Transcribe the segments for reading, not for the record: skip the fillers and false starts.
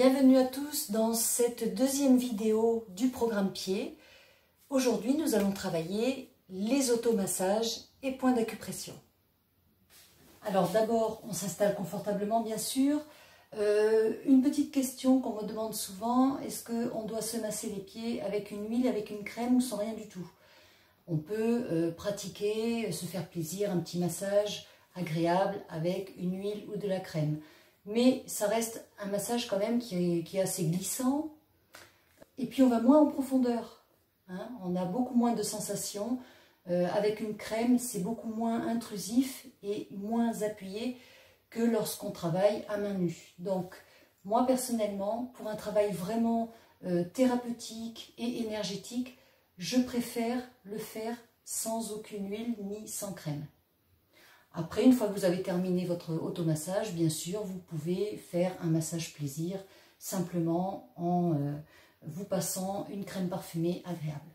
Bienvenue à tous dans cette deuxième vidéo du programme pied. Aujourd'hui, nous allons travailler les automassages et points d'acupression. Alors d'abord, on s'installe confortablement bien sûr. Une petite question qu'on me demande souvent, est-ce qu'on doit se masser les pieds avec une huile, avec une crème ou sans rien du tout? On peut pratiquer, se faire plaisir, un petit massage agréable avec une huile ou de la crème. Mais ça reste un massage quand même qui est assez glissant. Et puis on va moins en profondeur. Hein, on a beaucoup moins de sensations. Avec une crème, c'est beaucoup moins intrusif et moins appuyé que lorsqu'on travaille à main nue. Donc moi personnellement, pour un travail vraiment thérapeutique et énergétique, je préfère le faire sans aucune huile ni sans crème. Après, une fois que vous avez terminé votre automassage, bien sûr, vous pouvez faire un massage plaisir simplement en vous passant une crème parfumée agréable.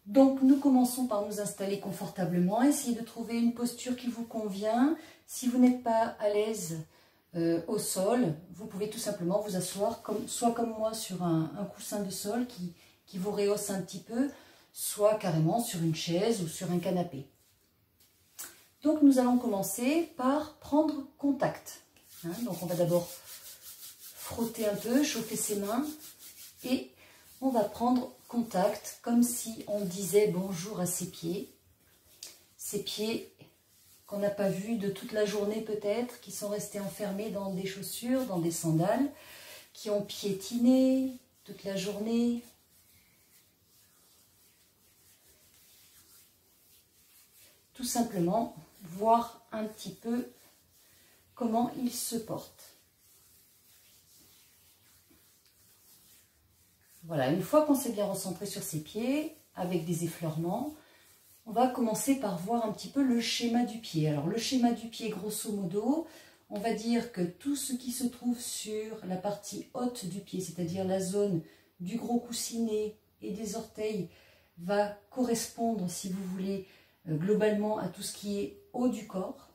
Donc, nous commençons par nous installer confortablement. Essayez de trouver une posture qui vous convient. Si vous n'êtes pas à l'aise au sol, vous pouvez tout simplement vous asseoir, soit comme moi, sur un coussin de sol qui vous rehausse un petit peu, soit carrément sur une chaise ou sur un canapé. Donc nous allons commencer par prendre contact. Donc on va d'abord frotter un peu, chauffer ses mains et on va prendre contact comme si on disait bonjour à ses pieds. Ces pieds qu'on n'a pas vus de toute la journée peut-être, qui sont restés enfermés dans des chaussures, dans des sandales, qui ont piétiné toute la journée. Tout simplement voir un petit peu comment il se porte. Voilà, une fois qu'on s'est bien recentré sur ses pieds, avec des effleurements, on va commencer par voir un petit peu le schéma du pied. Alors le schéma du pied, grosso modo, on va dire que tout ce qui se trouve sur la partie haute du pied, c'est-à-dire la zone du gros coussinet et des orteils, va correspondre, si vous voulez, globalement à tout ce qui est haut du corps,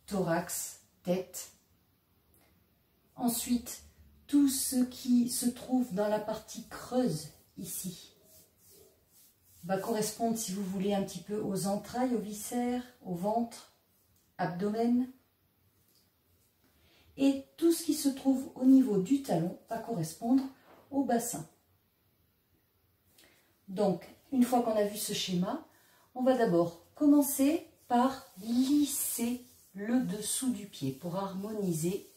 thorax, tête. Ensuite, tout ce qui se trouve dans la partie creuse, ici, va correspondre, si vous voulez, un petit peu aux entrailles, aux viscères, au ventre, abdomen. Et tout ce qui se trouve au niveau du talon va correspondre au bassin. Donc, une fois qu'on a vu ce schéma, on va d'abord commencer par lisser le dessous du pied pour harmoniser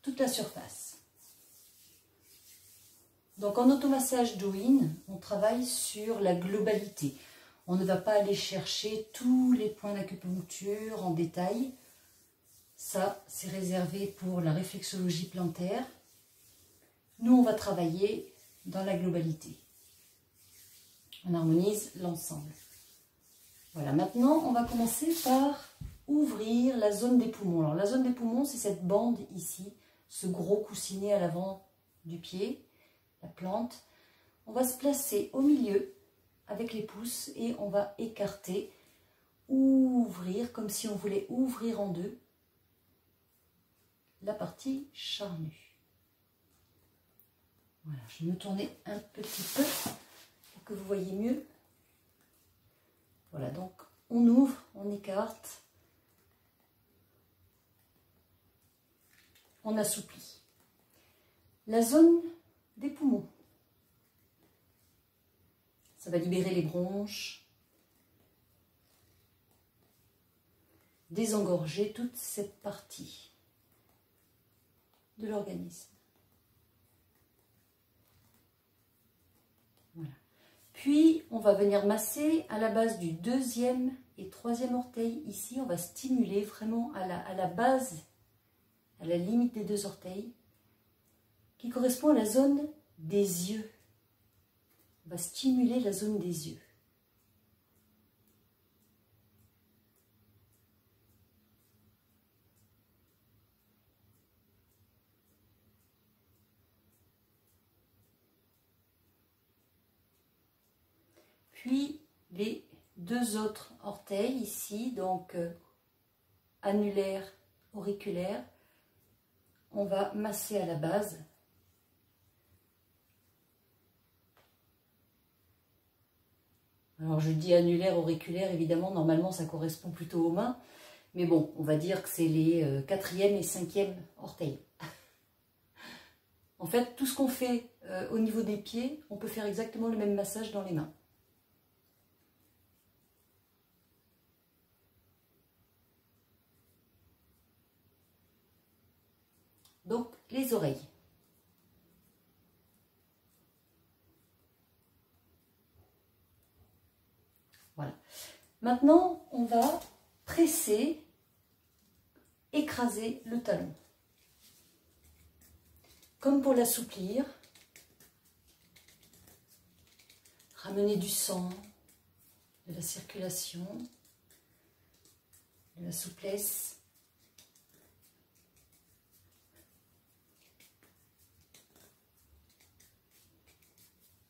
toute la surface. Donc en automassage Do-In, on travaille sur la globalité. On ne va pas aller chercher tous les points d'acupuncture en détail. Ça, c'est réservé pour la réflexologie plantaire. Nous, on va travailler dans la globalité. On harmonise l'ensemble. Voilà, maintenant, on va commencer par ouvrir la zone des poumons. Alors, la zone des poumons, c'est cette bande ici, ce gros coussinet à l'avant du pied, la plante. On va se placer au milieu avec les pouces et on va écarter, ouvrir, comme si on voulait ouvrir en deux la partie charnue. Voilà, je vais me tourner un petit peu pour que vous voyez mieux. Voilà, donc on ouvre, on écarte, on assouplit. La zone des poumons, ça va libérer les bronches, désengorger toute cette partie de l'organisme. Voilà. Puis, on va venir masser à la base du deuxième et troisième orteil. Ici, on va stimuler vraiment à la base, à la limite des deux orteils, qui correspond à la zone des yeux. On va stimuler la zone des yeux. Puis les deux autres orteils ici, donc annulaire, auriculaire, on va masser à la base. Alors je dis annulaire, auriculaire, évidemment, normalement ça correspond plutôt aux mains. Mais bon, on va dire que c'est les 4e et 5e orteils. En fait, tout ce qu'on fait au niveau des pieds, on peut faire exactement le même massage dans les mains. Donc, les oreilles. Voilà. Maintenant, on va presser, écraser le talon. Comme pour l'assouplir, ramener du sang, de la circulation, de la souplesse.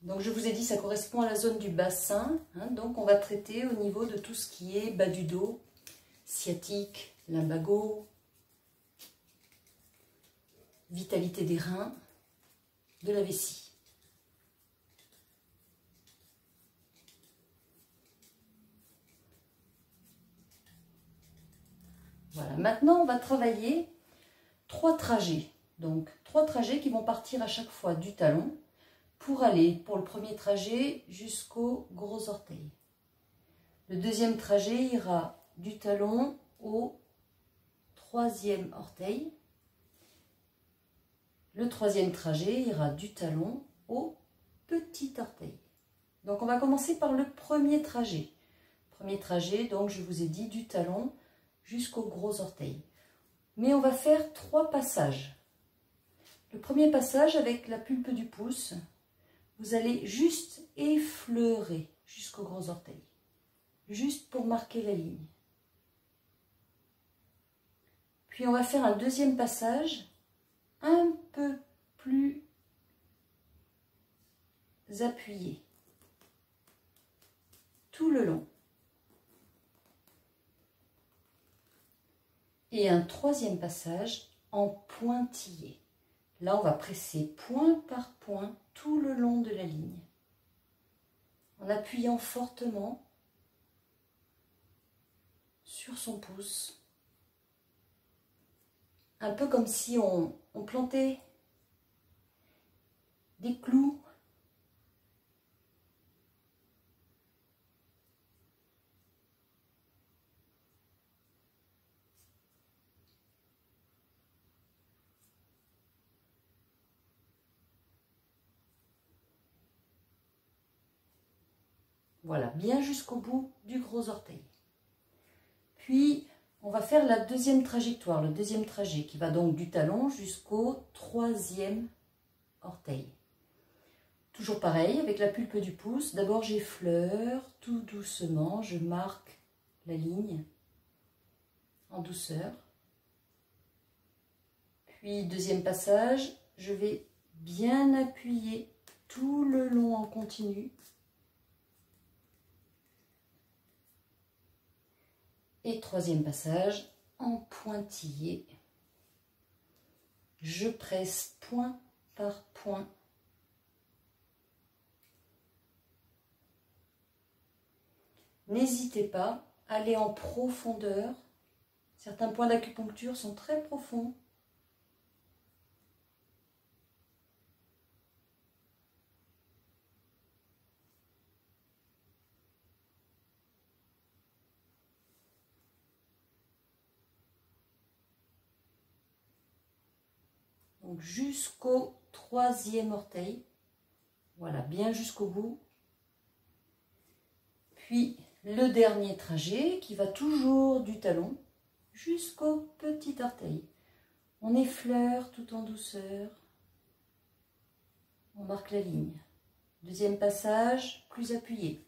Donc je vous ai dit, ça correspond à la zone du bassin, hein, donc on va traiter au niveau de tout ce qui est bas du dos, sciatique, lumbago, vitalité des reins, de la vessie. Voilà, maintenant on va travailler 3 trajets. Donc 3 trajets qui vont partir à chaque fois du talon pour aller, pour le premier trajet, jusqu'au gros orteil. Le deuxième trajet ira du talon au 3e orteil. Le 3e trajet ira du talon au petit orteil. Donc on va commencer par le premier trajet. Premier trajet, donc je vous ai dit du talon jusqu'au gros orteil. Mais on va faire 3 passages. Le premier passage avec la pulpe du pouce, vous allez juste effleurer jusqu'au gros orteil. Juste pour marquer la ligne. Puis on va faire un deuxième passage un peu plus appuyé tout le long. Et un troisième passage en pointillé. Là, on va presser point par point tout le long de la ligne. En appuyant fortement sur son pouce. Un peu comme si on plantait des clous. Voilà, bien jusqu'au bout du gros orteil. Puis, on va faire la deuxième trajectoire, le deuxième trajet qui va donc du talon jusqu'au 3e orteil. Toujours pareil, avec la pulpe du pouce, d'abord j'effleure tout doucement, je marque la ligne en douceur. Puis deuxième passage, je vais bien appuyer tout le long en continu. Et troisième passage, en pointillé. Je presse point par point. N'hésitez pas à aller en profondeur. Certains points d'acupuncture sont très profonds. Donc jusqu'au 3e orteil. Voilà, bien jusqu'au bout. Puis le dernier trajet qui va toujours du talon jusqu'au petit orteil. On effleure tout en douceur. On marque la ligne. Deuxième passage, plus appuyé.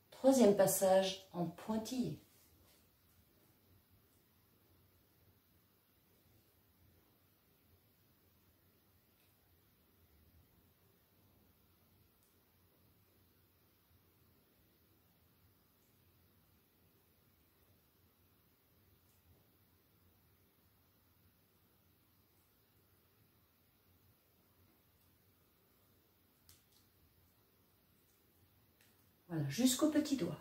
Troisième passage en pointillé. Voilà, jusqu'au petit doigt.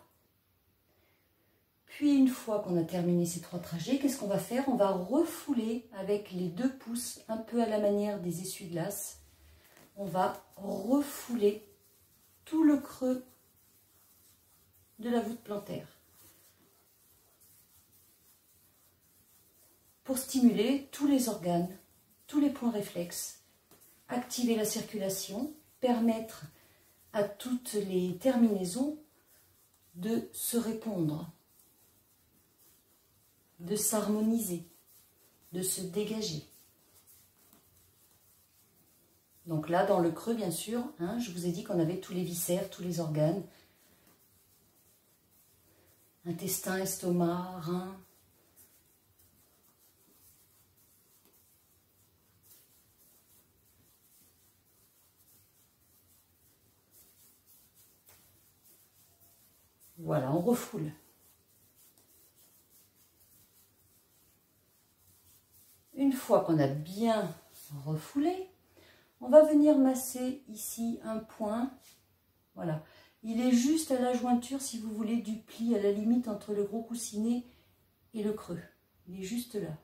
Puis une fois qu'on a terminé ces 3 trajets, qu'est-ce qu'on va faire? On va refouler avec les 2 pouces, un peu à la manière des essuie-glaces. On va refouler tout le creux de la voûte plantaire pour stimuler tous les organes, tous les points réflexes, activer la circulation, permettre à toutes les terminaisons de se répondre, de s'harmoniser, de se dégager. Donc là, dans le creux, bien sûr, hein, je vous ai dit qu'on avait tous les viscères, tous les organes, intestin, estomac, rein. Voilà, on refoule. Une fois qu'on a bien refoulé, on va venir masser ici un point. Voilà, il est juste à la jointure, si vous voulez, du pli, à la limite entre le gros coussinet et le creux. Il est juste là.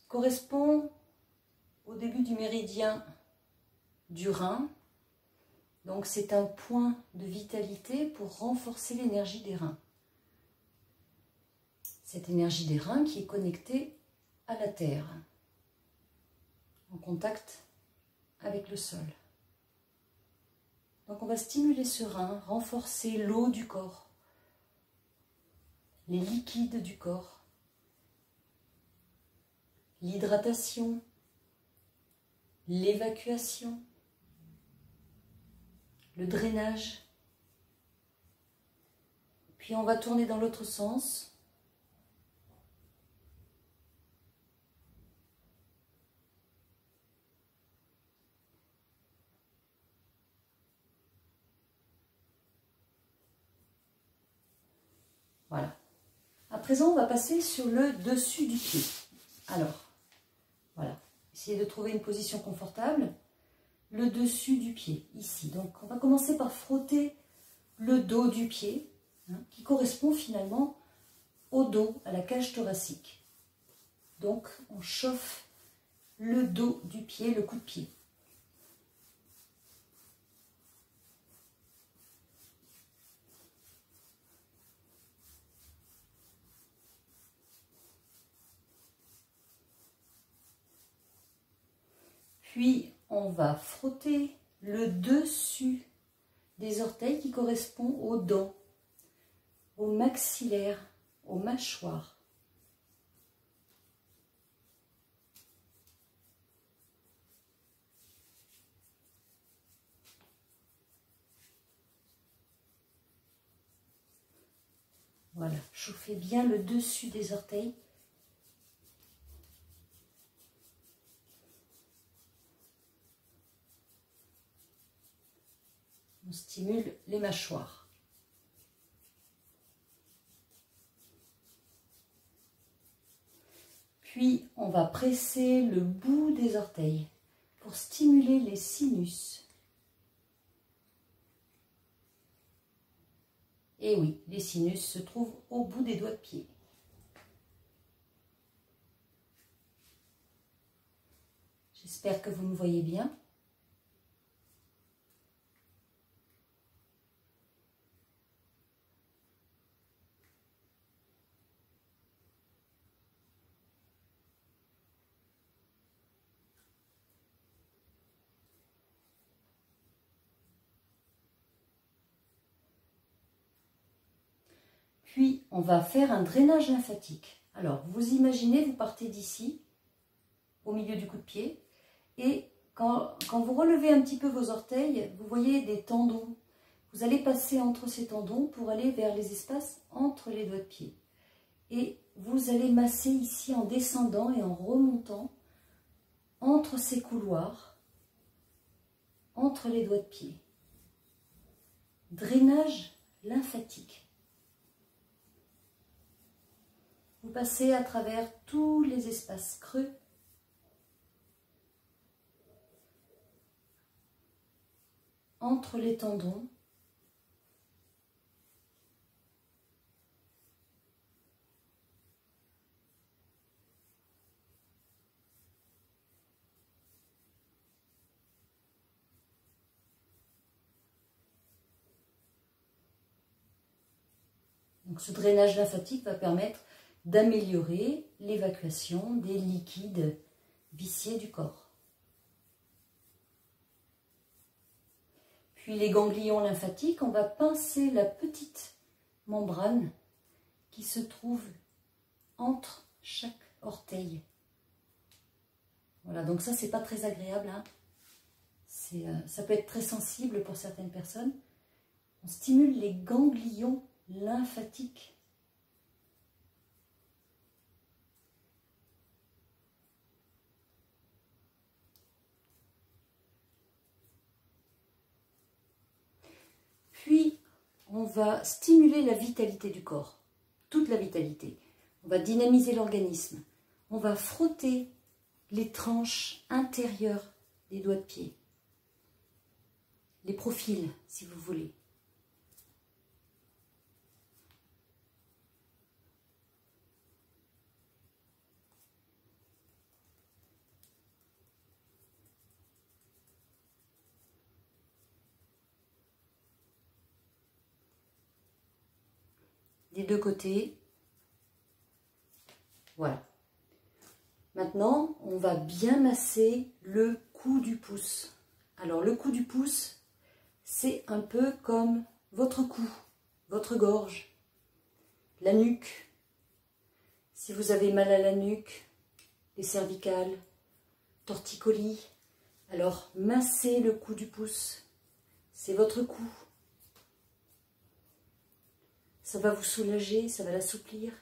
Il correspond au début du méridien du rein. Donc c'est un point de vitalité pour renforcer l'énergie des reins. Cette énergie des reins qui est connectée à la terre, en contact avec le sol. Donc on va stimuler ce rein, renforcer l'eau du corps, les liquides du corps, l'hydratation, l'évacuation, le drainage. Puis on va tourner dans l'autre sens. Voilà. À présent, on va passer sur le dessus du pied. Alors, voilà. Essayez de trouver une position confortable. Le dessus du pied, ici. Donc, on va commencer par frotter le dos du pied, hein, qui correspond finalement au dos, à la cage thoracique. Donc, on chauffe le dos du pied, le coup de pied. Puis, on va frotter le dessus des orteils qui correspond aux dents, aux maxillaires, aux mâchoires. Voilà, chauffez bien le dessus des orteils. On stimule les mâchoires. Puis, on va presser le bout des orteils pour stimuler les sinus. Et oui, les sinus se trouvent au bout des doigts de pied. J'espère que vous me voyez bien. Puis, on va faire un drainage lymphatique. Alors, vous imaginez, vous partez d'ici, au milieu du coup de pied, et quand vous relevez un petit peu vos orteils, vous voyez des tendons. Vous allez passer entre ces tendons pour aller vers les espaces entre les doigts de pied. Et vous allez masser ici en descendant et en remontant entre ces couloirs, entre les doigts de pied. Drainage lymphatique. Vous passez à travers tous les espaces creux, entre les tendons, Donc ce drainage lymphatique va permettre d'améliorer l'évacuation des liquides viciés du corps. Puis les ganglions lymphatiques, on va pincer la petite membrane qui se trouve entre chaque orteil. Voilà, donc ça c'est pas très agréable, hein. Ça peut être très sensible pour certaines personnes. On stimule les ganglions lymphatiques. Puis, on va stimuler la vitalité du corps, toute la vitalité. On va dynamiser l'organisme. On va frotter les tranches intérieures des doigts de pied. Les profils, si vous voulez. Des deux côtés. Voilà. Maintenant, on va bien masser le cou du pouce. Alors, le cou du pouce, c'est un peu comme votre cou, votre gorge, la nuque. Si vous avez mal à la nuque, les cervicales, torticolis, alors massez le cou du pouce. C'est votre cou. Ça va vous soulager, ça va l'assouplir.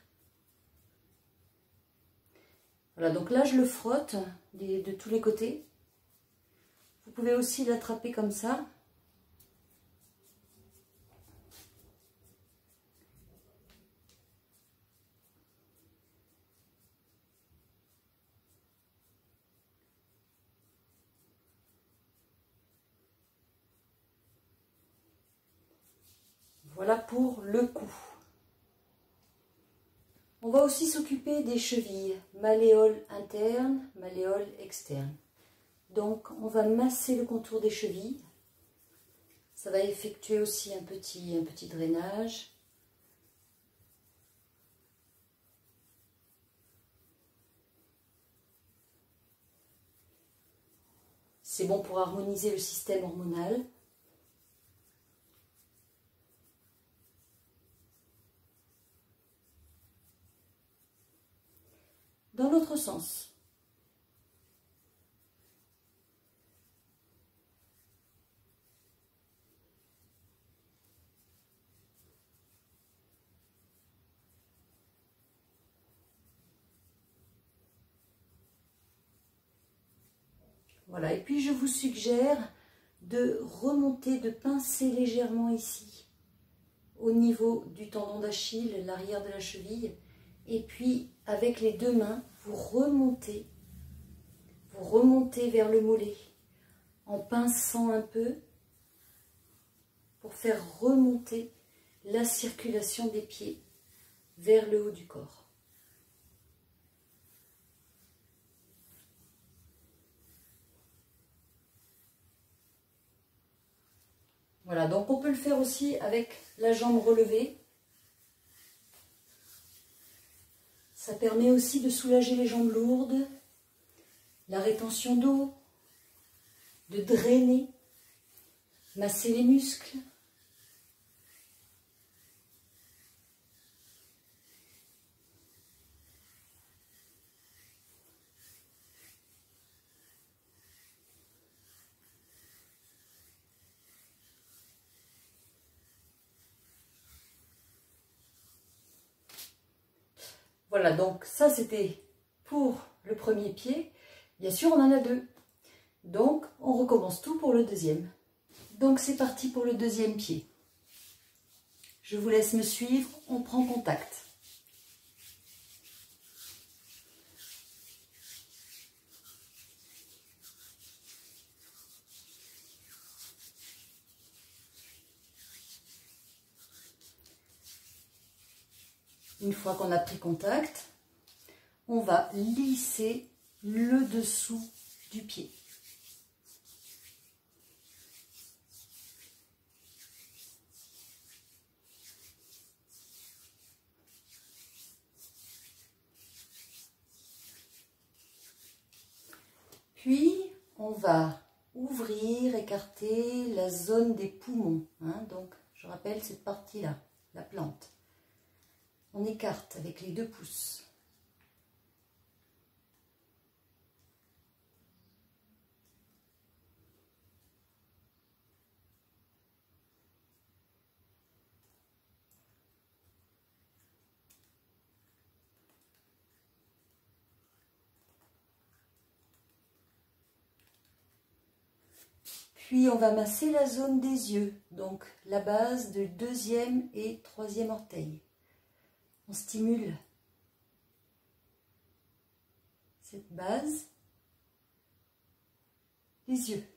Voilà, donc là je le frotte de tous les côtés. Vous pouvez aussi l'attraper comme ça. Voilà pour le cou. On va aussi s'occuper des chevilles, malléoles internes, malléoles externes. Donc on va masser le contour des chevilles. Ça va effectuer aussi un petit drainage. C'est bon pour harmoniser le système hormonal. Dans l'autre sens. Voilà, et puis je vous suggère de remonter, de pincer légèrement ici, au niveau du tendon d'Achille, l'arrière de la cheville, et puis avec les deux mains, vous remontez vers le mollet, en pinçant un peu, pour faire remonter la circulation des pieds vers le haut du corps. Voilà, donc on peut le faire aussi avec la jambe relevée. Ça permet aussi de soulager les jambes lourdes, la rétention d'eau, de drainer, masser les muscles. Voilà, donc ça c'était pour le premier pied. Bien sûr, on en a deux. Donc, on recommence tout pour le deuxième. Donc, c'est parti pour le deuxième pied. Je vous laisse me suivre, on prend contact. Une fois qu'on a pris contact, on va lisser le dessous du pied. Puis, on va ouvrir, écarter la zone des poumons. Hein. Donc, je rappelle cette partie-là, la plante. On écarte avec les 2 pouces. Puis on va masser la zone des yeux, donc la base du 2e et 3e orteil. On stimule cette base, les yeux.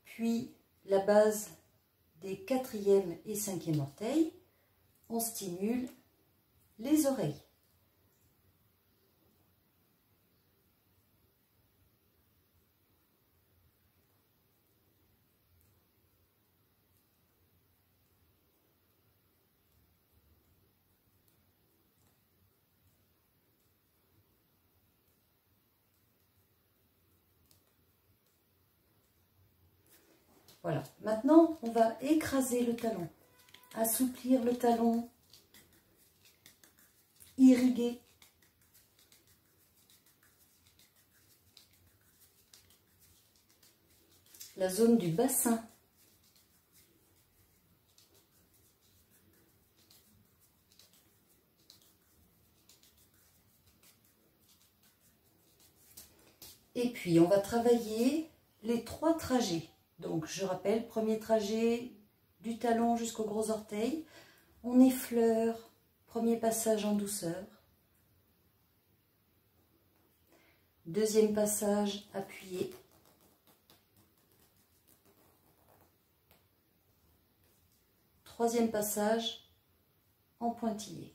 Puis la base des 4e et 5e orteils, on stimule les oreilles. Voilà, maintenant on va écraser le talon, assouplir le talon, irriguer. La zone du bassin. Et puis on va travailler les 3 trajets. Donc je rappelle, premier trajet du talon jusqu'au gros orteil. On effleure, premier passage en douceur. Deuxième passage appuyé. Troisième passage en pointillé.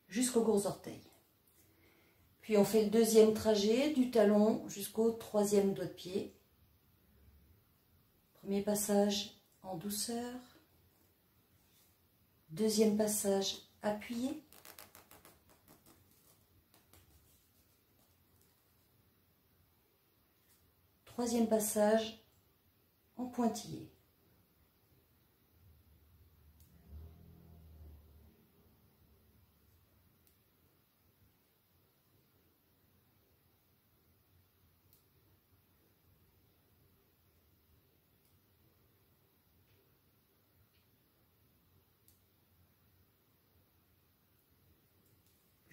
Jusqu'au gros orteil. Puis on fait le deuxième trajet du talon jusqu'au 3e doigt de pied. Premier passage en douceur. Deuxième passage appuyé. Troisième passage en pointillé.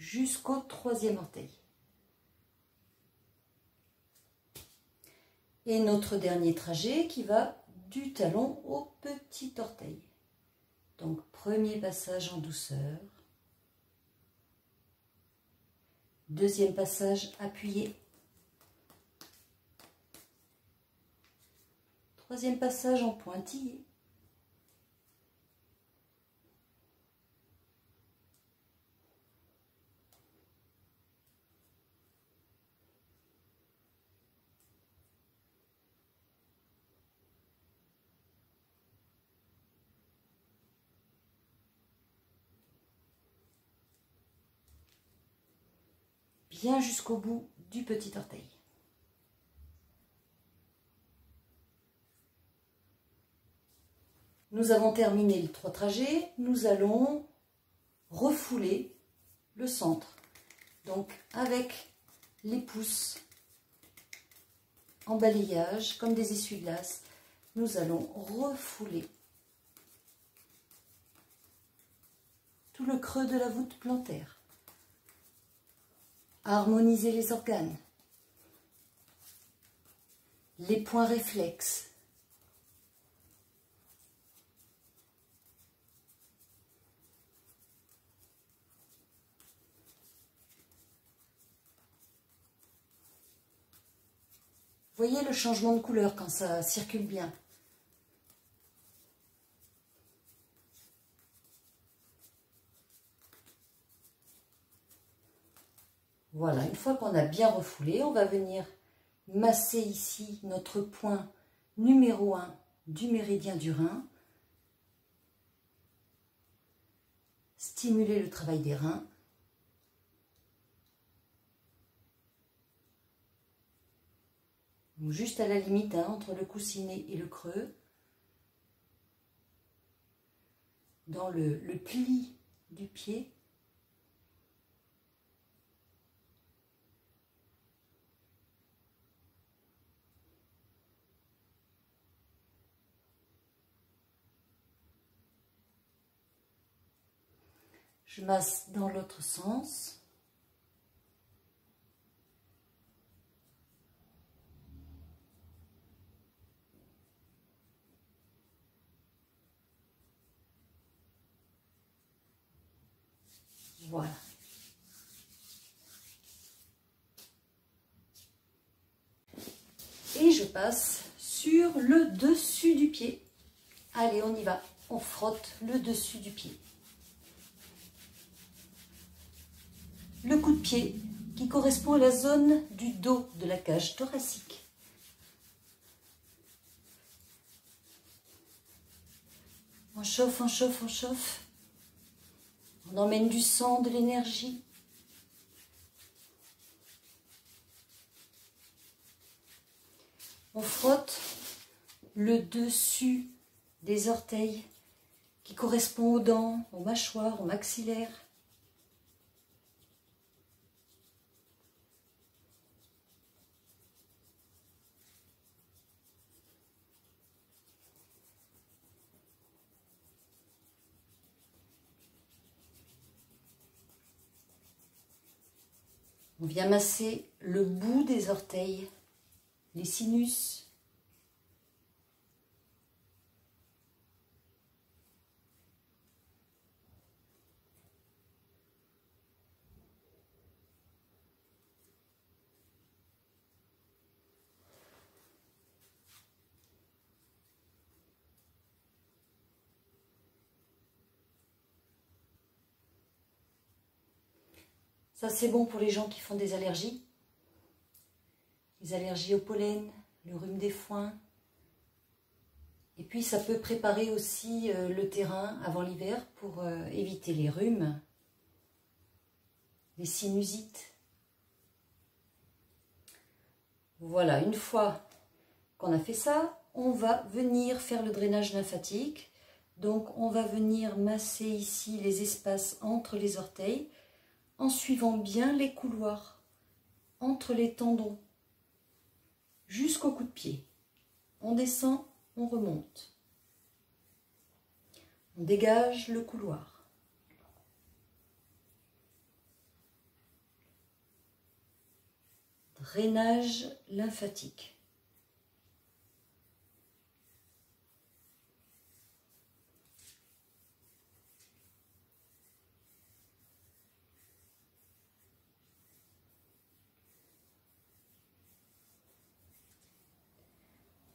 Jusqu'au 3e orteil. Et notre dernier trajet qui va du talon au petit orteil. Donc premier passage en douceur. Deuxième passage appuyé. Troisième passage en pointillé. Bien jusqu'au bout du petit orteil. Nous avons terminé les 3 trajets, nous allons refouler le centre. Donc avec les pouces en balayage, comme des essuie-glaces, nous allons refouler tout le creux de la voûte plantaire. Harmoniser les organes, les points réflexes, Voyez le changement de couleur quand ça circule bien. Voilà, une fois qu'on a bien refoulé, on va venir masser ici notre point numéro 1 du méridien du rein. Stimuler le travail des reins. Donc juste à la limite, hein, entre le coussinet et le creux. Dans le pli du pied. Je masse dans l'autre sens. Voilà. Et je passe sur le dessus du pied. Allez, on y va. On frotte le dessus du pied. Le coup de pied qui correspond à la zone du dos de la cage thoracique. On chauffe, on chauffe, on chauffe. On emmène du sang, de l'énergie. On frotte le dessus des orteils qui correspond aux dents, aux mâchoires, aux maxillaires. On vient masser le bout des orteils, les sinus. Ça, c'est bon pour les gens qui font des allergies. Les allergies au pollen, le rhume des foins. Et puis, ça peut préparer aussi le terrain avant l'hiver pour éviter les rhumes, les sinusites. Voilà, une fois qu'on a fait ça, on va venir faire le drainage lymphatique. Donc, on va venir masser ici les espaces entre les orteils, en suivant bien les couloirs entre les tendons jusqu'au coup de pied. On descend, on remonte. On dégage le couloir. Drainage lymphatique.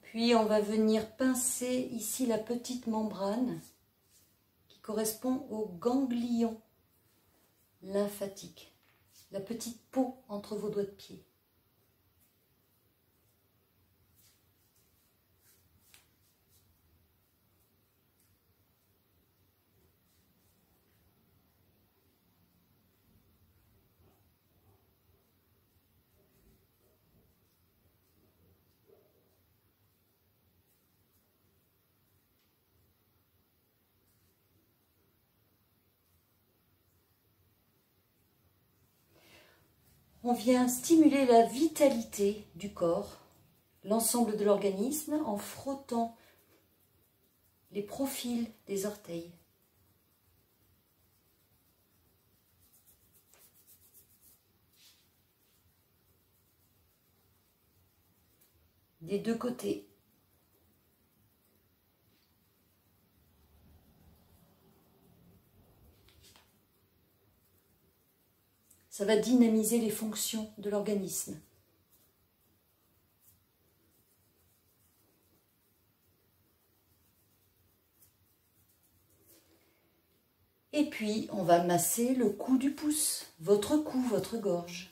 Puis on va venir pincer ici la petite membrane qui correspond au ganglion lymphatique, la petite peau entre vos doigts de pied. On vient stimuler la vitalité du corps, l'ensemble de l'organisme, en frottant les profils des orteils. Des deux côtés. Ça va dynamiser les fonctions de l'organisme. Et puis, on va masser le cou du pouce, votre cou, votre gorge,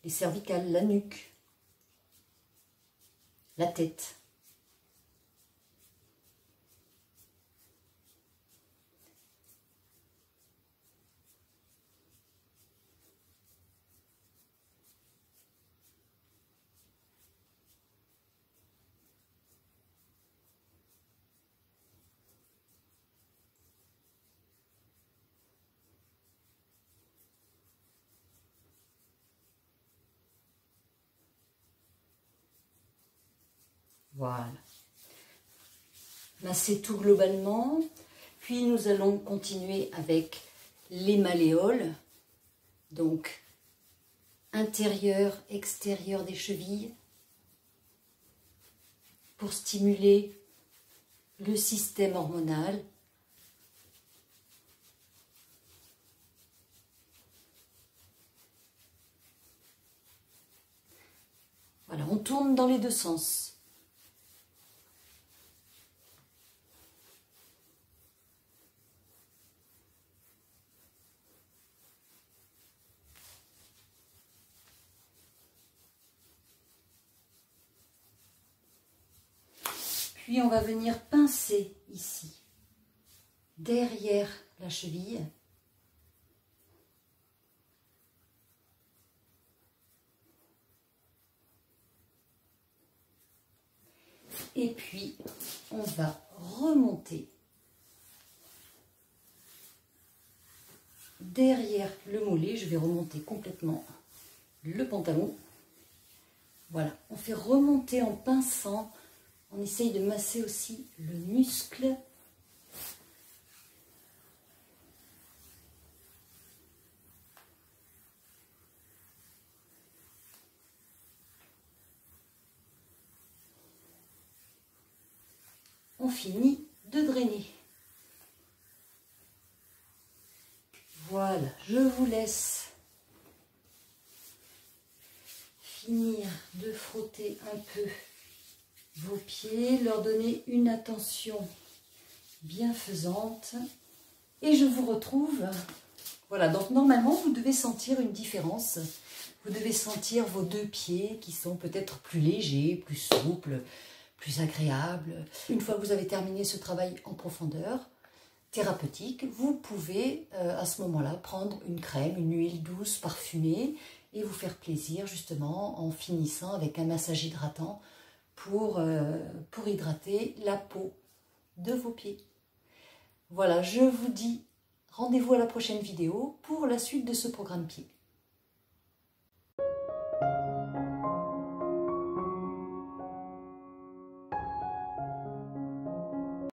les cervicales, la nuque, la tête. Voilà. Masser tout globalement. Puis nous allons continuer avec les malléoles. Donc, intérieur, extérieur des chevilles. Pour stimuler le système hormonal. Voilà, on tourne dans les deux sens. Puis on va venir pincer ici, derrière la cheville. Et puis on va remonter derrière le mollet. Je vais remonter complètement le pantalon. Voilà, on fait remonter en pinçant. On essaye de masser aussi le muscle. On finit de drainer. Voilà, je vous laisse finir de frotter un peu vos pieds, leur donner une attention bienfaisante. Et je vous retrouve. Voilà, donc normalement, vous devez sentir une différence. Vous devez sentir vos deux pieds qui sont peut-être plus légers, plus souples, plus agréables. Une fois que vous avez terminé ce travail en profondeur, thérapeutique, vous pouvez à ce moment-là prendre une crème, une huile douce, parfumée et vous faire plaisir justement en finissant avec un massage hydratant pour hydrater la peau de vos pieds. Voilà, je vous dis rendez-vous à la prochaine vidéo pour la suite de ce programme pied.